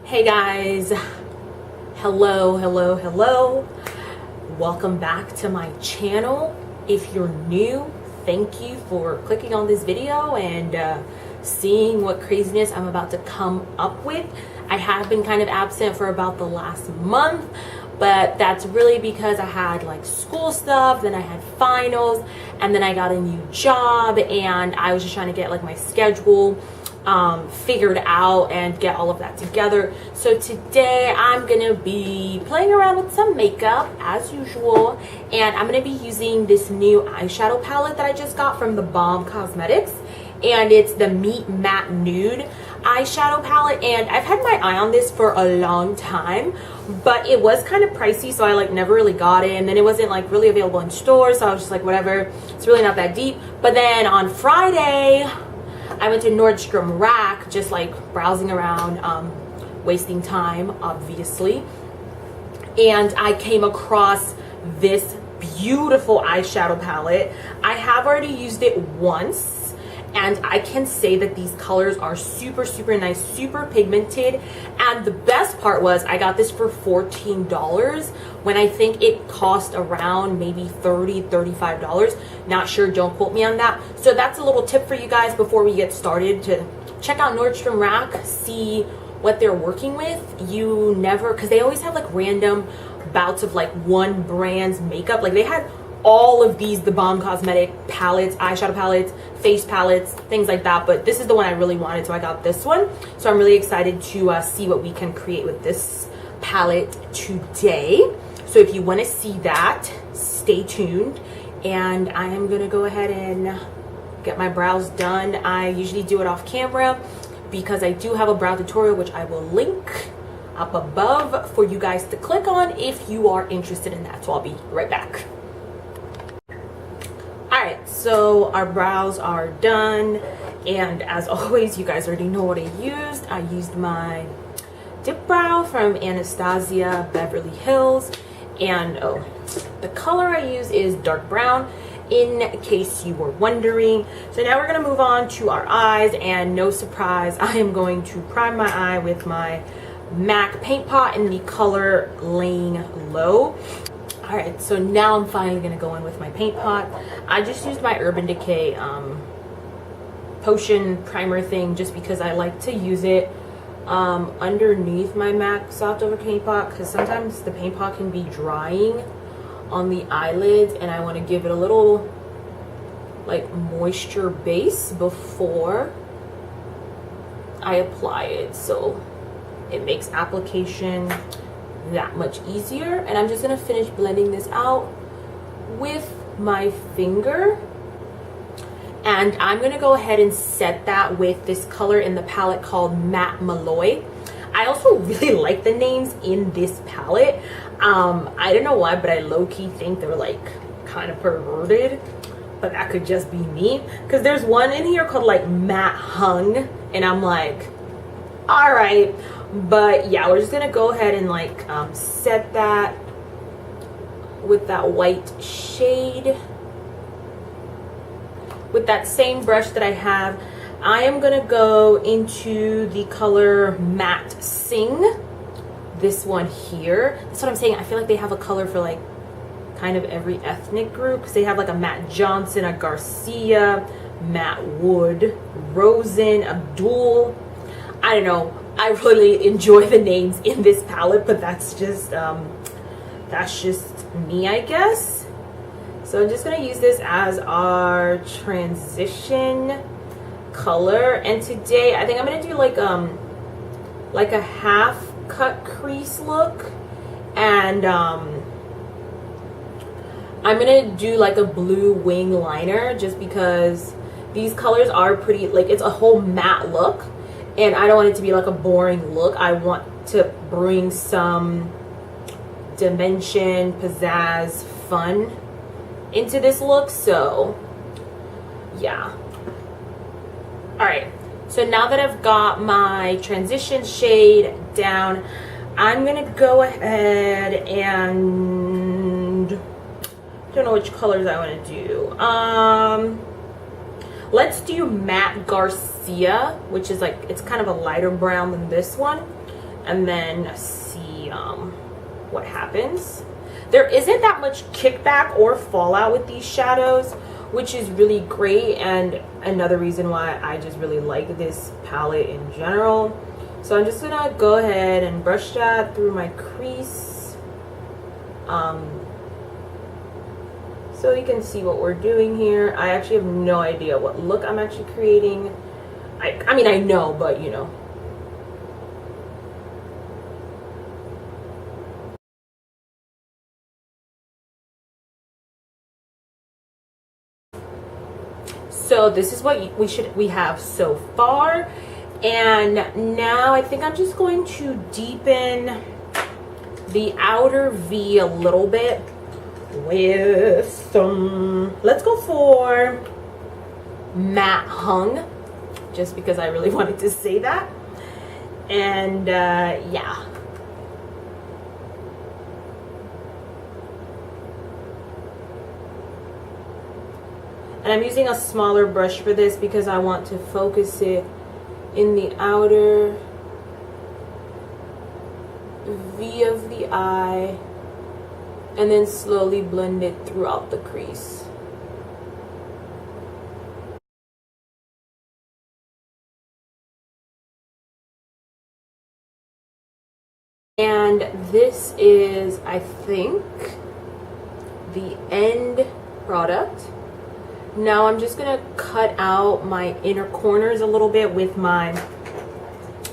Hey guys, hello. Welcome back to my channel. If you're new, thank you for clicking on this video and seeing what craziness I'm about to come up with. I have been kind of absent for about the last month, but that's really because I had like school stuff, then I had finals, and then I got a new job, and I was just trying to get like my schedule figured out and get all of that together. So today I'm gonna be playing around with some makeup as usual, and I'm gonna be using this new eyeshadow palette that I just got from the Balm Cosmetics, and it's the Meet Matte Nude eyeshadow palette. And I've had my eye on this for a long time, but it was kind of pricey, so I like never really got it, and then it wasn't like really available in stores, so I was just like, whatever, it's really not that deep. But then on Friday I went to Nordstrom Rack, just like browsing around, wasting time obviously, and I came across this beautiful eyeshadow palette. I have already used it once, and I can say that these colors are super nice, super pigmented. And the best part was I got this for $14 when I think it cost around maybe $30-$35. Not sure, don't quote me on that. So that's a little tip for you guys before we get started, to check out Nordstrom Rack, see what they're working with. You never, because they always have like random bouts of like one brand's makeup. Like they had all of these, the Balm Cosmetic palettes, eyeshadow palettes, face palettes, things like that, but this is the one I really wanted, so I got this one. So I'm really excited to see what we can create with this palette today. So if you want to see that, stay tuned, and I am gonna go ahead and get my brows done. I usually do it off camera because I do have a brow tutorial which I will link up above for you guys to click on if you are interested in that. So I'll be right back. Alright, so our brows are done, and as always, you guys already know what I used. I used my DipBrow from Anastasia Beverly Hills, and the color I use is dark brown, in case you were wondering. So now we're going to move on to our eyes, and no surprise, I am going to prime my eye with my MAC Paint Pot in the color Layin Low. Alright, so now I'm finally going to go in with my Paint Pot. I just used my Urban Decay potion primer thing just because I like to use it underneath my MAC Soft Over Paint Pot, because sometimes the Paint Pot can be drying on the eyelids, and I want to give it a little like moisture base before I apply it, so it makes application that much easier. And I'm just gonna finish blending this out with my finger, and I'm gonna go ahead and set that with this color in the palette called Matte Malloy. I also really like the names in this palette. I don't know why, but I low-key think they're like kind of perverted, but that could just be me, because there's one in here called like Matte Hung, and I'm like, all right. But yeah, we're just gonna go ahead and like set that with that white shade with that same brush that I have. I am gonna go into the color Matte Singh, this one here. That's what I'm saying, I feel like they have a color for like kind of every ethnic group, because they have like a Matte Johnson, a Garcia, Matte Wood, Rosen, Abdul. I don't know, I really enjoy the names in this palette, but that's just me, I guess. So I'm just gonna use this as our transition color, and today I think I'm gonna do like a half cut crease look, and I'm gonna do like a blue wing liner, just because these colors are pretty, like it's a whole matte look, and I don't want it to be like a boring look. I want to bring some dimension, pizzazz, fun into this look. So yeah. Alright, so now that I've got my transition shade down, I'm gonna go ahead and don't know which colors I want to do. Let's do Matte Garcia, which is like, it's kind of a lighter brown than this one. and then see what happens. There isn't that much kickback or fallout with these shadows, which is really great, and another reason why I just really like this palette in general. So I'm just gonna go ahead and brush that through my crease, so you can see what we're doing here. I actually have no idea what look I'm actually creating. I mean, I know, but you know. So this is what we have so far, and now I think I'm just going to deepen the outer V a little bit with some, let's go for matte hung, just because I really wanted to say that. And yeah. And I'm using a smaller brush for this because I want to focus it in the outer V of the eye, and then slowly blend it throughout the crease. And this is, I think, the end product. Now I'm just gonna cut out my inner corners a little bit with my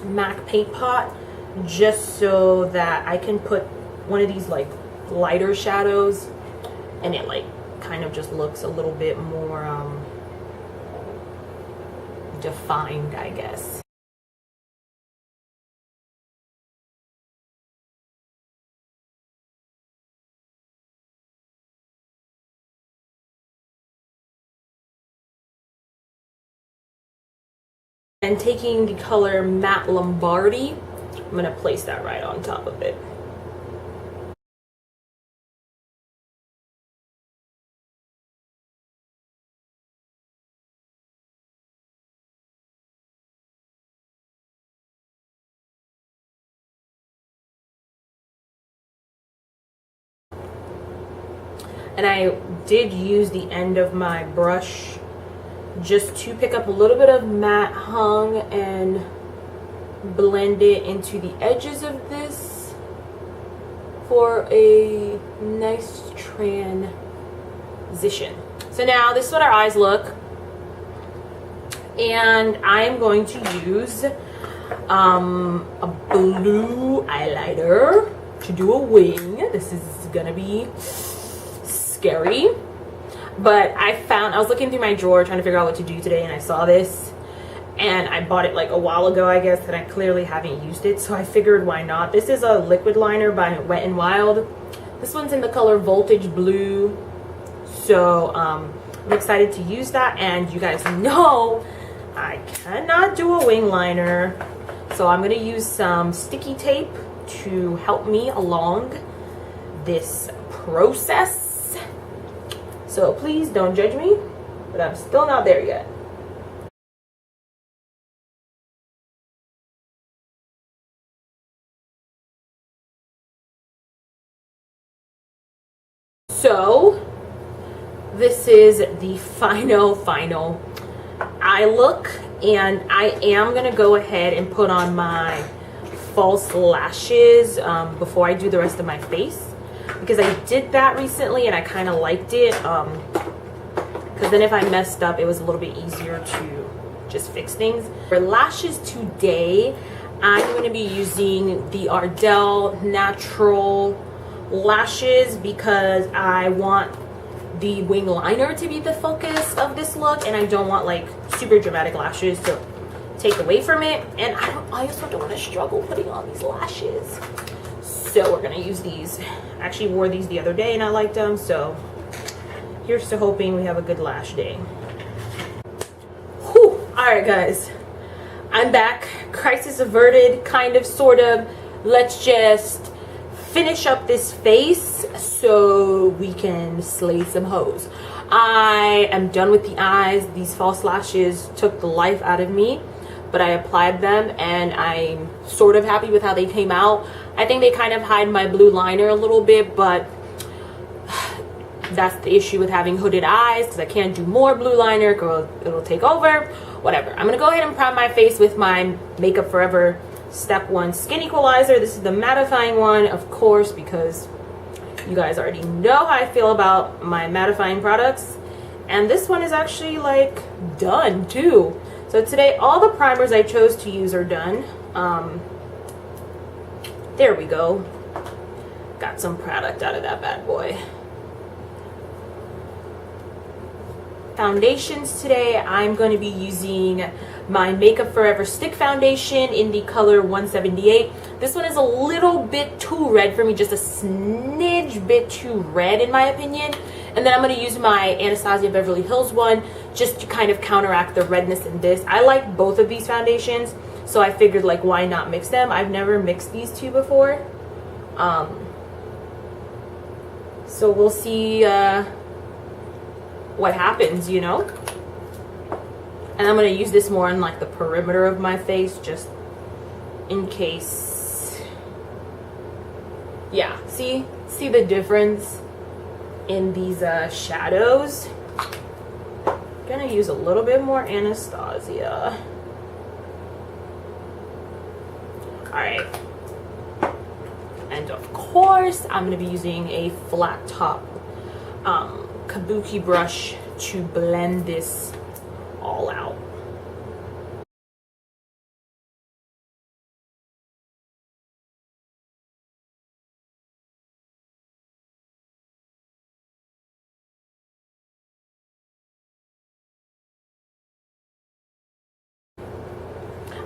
MAC Paint Pot, just so that I can put one of these like lighter shadows, and it like kind of just looks a little bit more defined, I guess. And taking the color Matte Lombardi, I'm going to place that right on top of it. And I did use the end of my brush just to pick up a little bit of matte hung and blend it into the edges of this for a nice transition. So now this is what our eyes look, and I'm going to use a blue eyeliner to do a wing. This is gonna be scary. But I was looking through my drawer trying to figure out what to do today, and I saw this, and I bought it like a while ago, I guess, and I clearly haven't used it, so I figured why not. This is a liquid liner by Wet n Wild. This one's in the color Voltage Blue, so I'm excited to use that. And you guys know I cannot do a wing liner, so I'm going to use some sticky tape to help me along this process. So please don't judge me, but I'm still not there yet. So this is the final eye look, and I am gonna go ahead and put on my false lashes before I do the rest of my face, because I did that recently and I kind of liked it, because then if I messed up, it was a little bit easier to just fix things. For lashes today, I'm going to be using the Ardell natural lashes because I want the wing liner to be the focus of this look, and I don't want like super dramatic lashes to take away from it, and I also don't want to struggle putting on these lashes. So we're gonna use these. I actually wore these the other day and I liked them, so here's to hoping we have a good lash day. Whew. Alright guys, I'm back. Crisis averted, kind of, sort of. Let's just finish up this face so we can slay some hoes. I am done with the eyes. These false lashes took the life out of me, but I applied them and I'm sort of happy with how they came out. I think they kind of hide my blue liner a little bit, but that's the issue with having hooded eyes, because I can't do more blue liner because it'll take over. Whatever. I'm gonna go ahead and prime my face with my Makeup Forever Step 1 Skin Equalizer. This is the mattifying one, of course, because you guys already know how I feel about my mattifying products. And this one is actually like done too. So today all the primers I chose to use are done. There we go. Got some product out of that bad boy. Foundations today, I'm going to be using my Makeup Forever Stick Foundation in the color 178. This one is a little bit too red for me, just a smidge bit too red in my opinion. And then I'm going to use my Anastasia Beverly Hills one just to kind of counteract the redness in this. I like both of these foundations, so I figured like why not mix them. I've never mixed these two before. So we'll see what happens, you know. And I'm going to use this more on like the perimeter of my face just in case. Yeah, see the difference in these shadows. Gonna use a little bit more Anastasia. Alright, and of course I'm gonna be using a flat top kabuki brush to blend this all out.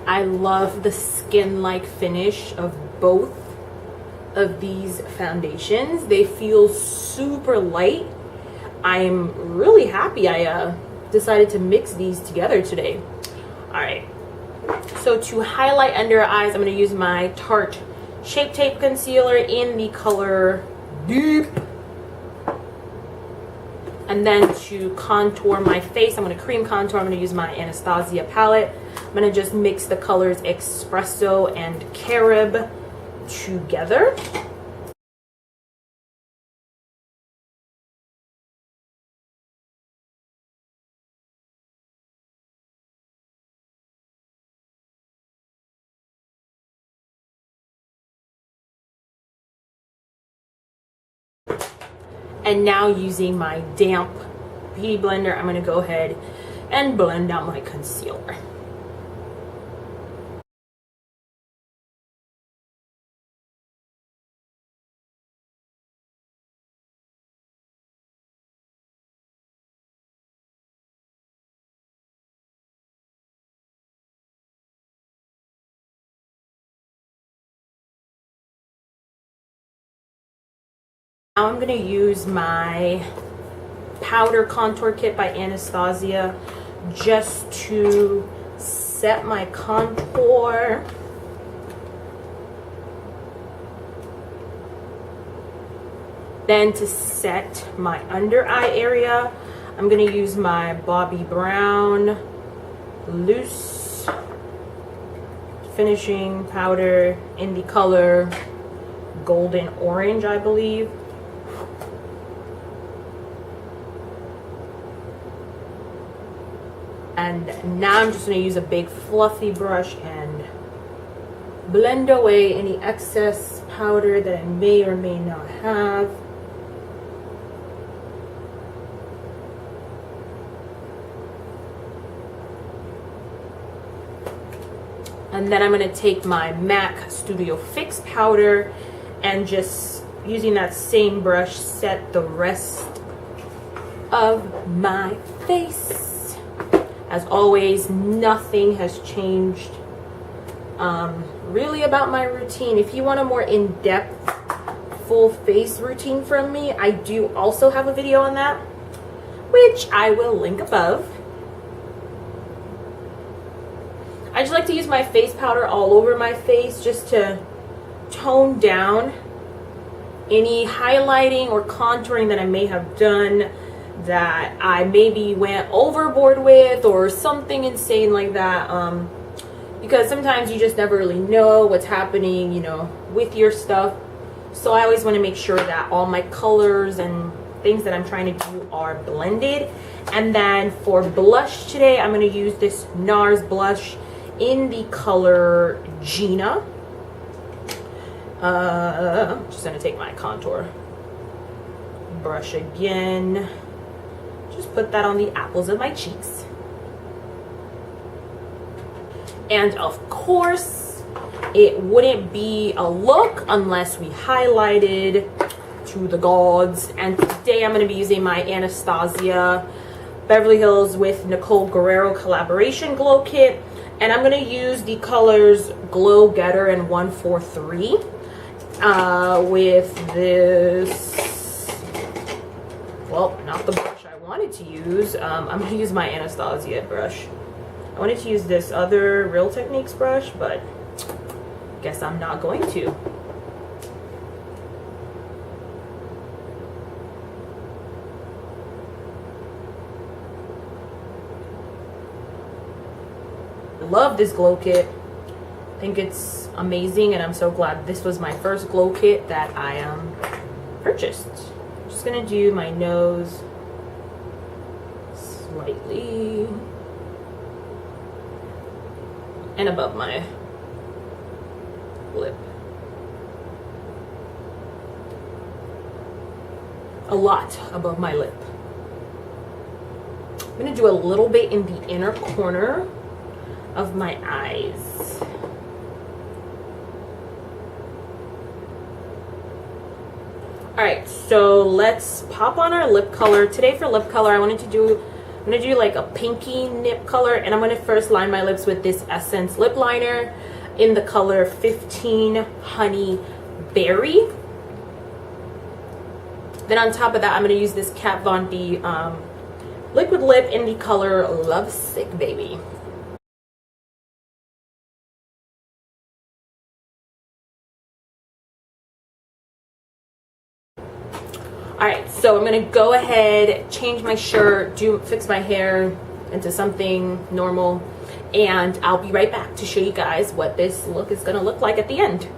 I love the skin-like finish of both of these foundations. They feel super light. I'm really happy I decided to mix these together today. All right, so to highlight under eyes, I'm going to use my Tarte Shape Tape Concealer in the color Deep. And then to contour my face, I'm going to cream contour. I'm going to use my Anastasia palette. I'm going to just mix the colors Espresso and Carib together. And now using my damp beauty blender, I'm going to go ahead and blend out my concealer. Now I'm going to use my Powder Contour Kit by Anastasia just to set my contour. Then to set my under eye area, I'm going to use my Bobbi Brown Loose Finishing Powder in the color Golden Orange, I believe. And now I'm just going to use a big fluffy brush and blend away any excess powder that I may or may not have. And then I'm going to take my MAC Studio Fix powder and just using that same brush set the rest of my face. As always, nothing has changed really about my routine. If you want a more in-depth full face routine from me, I do also have a video on that, which I will link above. I just like to use my face powder all over my face just to tone down any highlighting or contouring that I may have done that I maybe went overboard with or something insane like that. because sometimes you just never really know what's happening, you know, with your stuff. So I always want to make sure that all my colors and things that I'm trying to do are blended. And then for blush today, I'm going to use this Nars blush in the color Gina. I'm just going to take my contour brush again. Just put that on the apples of my cheeks. And of course, it wouldn't be a look unless we highlighted to the gods. And today I'm going to be using my Anastasia Beverly Hills with Nicole Guerrero collaboration glow kit. And I'm going to use the colors Glow Getter and 143 with this, well, not the brush I wanted to use. I'm going to use my Anastasia brush. I wanted to use this other Real Techniques brush, but guess I'm not going to. Love this glow kit. I think it's amazing, and I'm so glad this was my first glow kit that I purchased. I'm just gonna do my nose slightly and above my lip. A lot above my lip. I'm gonna do a little bit in the inner corner of my eyes. Alright, so let's pop on our lip color. Today for lip color, I'm gonna do like a pinky nip color, and I'm gonna first line my lips with this Essence lip liner in the color 15 Honey Berry. Then on top of that, I'm gonna use this Kat Von D liquid lip in the color Lovesick Baby. Alright, so I'm gonna go ahead, change my shirt, fix my hair into something normal, and I'll be right back to show you guys what this look is gonna look like at the end.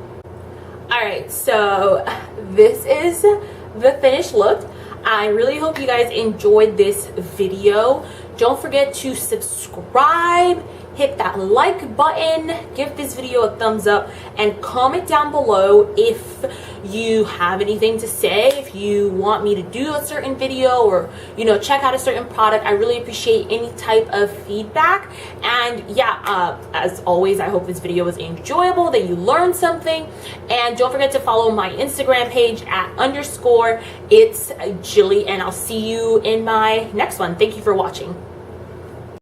Alright, so this is the finished look. I really hope you guys enjoyed this video. Don't forget to subscribe, hit that like button, give this video a thumbs up, and comment down below if you have anything to say, if you want me to do a certain video, or you know, check out a certain product. I really appreciate any type of feedback. And yeah, as always, I hope this video was enjoyable, that you learned something. And don't forget to follow my Instagram page at _it's Jilly, and I'll see you in my next one. Thank you for watching.